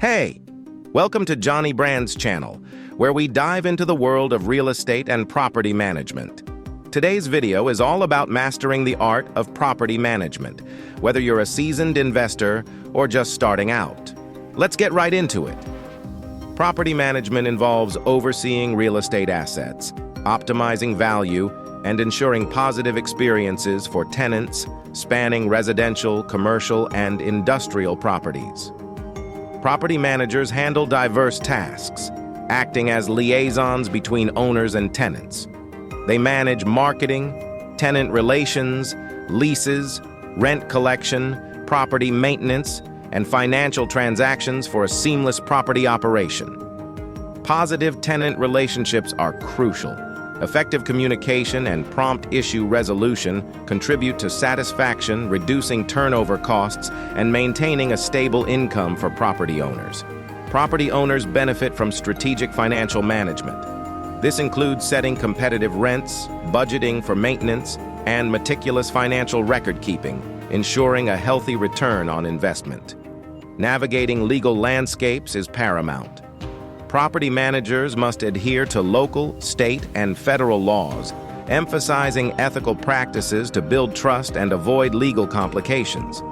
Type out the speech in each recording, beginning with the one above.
Hey, welcome to Johnny Brand's channel, where we dive into the world of real estate and property management. Today's video is all about mastering the art of property management, whether you're a seasoned investor or just starting out. Let's get right into it. Property management involves overseeing real estate assets, optimizing value, and ensuring positive experiences for tenants, spanning residential, commercial, and industrial properties. Property managers handle diverse tasks, acting as liaisons between owners and tenants. They manage marketing, tenant relations, leases, rent collection, property maintenance, and financial transactions for a seamless property operation. Positive tenant relationships are crucial. Effective communication and prompt issue resolution contribute to satisfaction, reducing turnover costs, and maintaining a stable income for property owners. Property owners benefit from strategic financial management. This includes setting competitive rents, budgeting for maintenance, and meticulous financial record-keeping, ensuring a healthy return on investment. Navigating legal landscapes is paramount. Property managers must adhere to local, state, and federal laws, emphasizing ethical practices to build trust and avoid legal complications.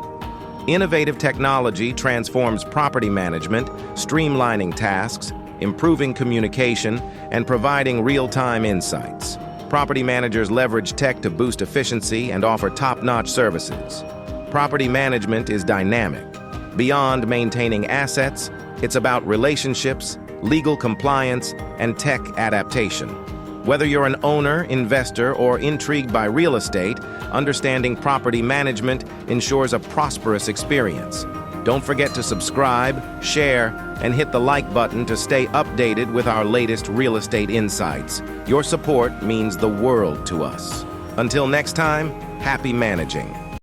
Innovative technology transforms property management, streamlining tasks, improving communication, and providing real-time insights. Property managers leverage tech to boost efficiency and offer top-notch services. Property management is dynamic. Beyond maintaining assets, it's about relationships, legal compliance, and tech adaptation. Whether you're an owner, investor, or intrigued by real estate, understanding property management ensures a prosperous experience. Don't forget to subscribe, share, and hit the like button to stay updated with our latest real estate insights. Your support means the world to us. Until next time, happy managing.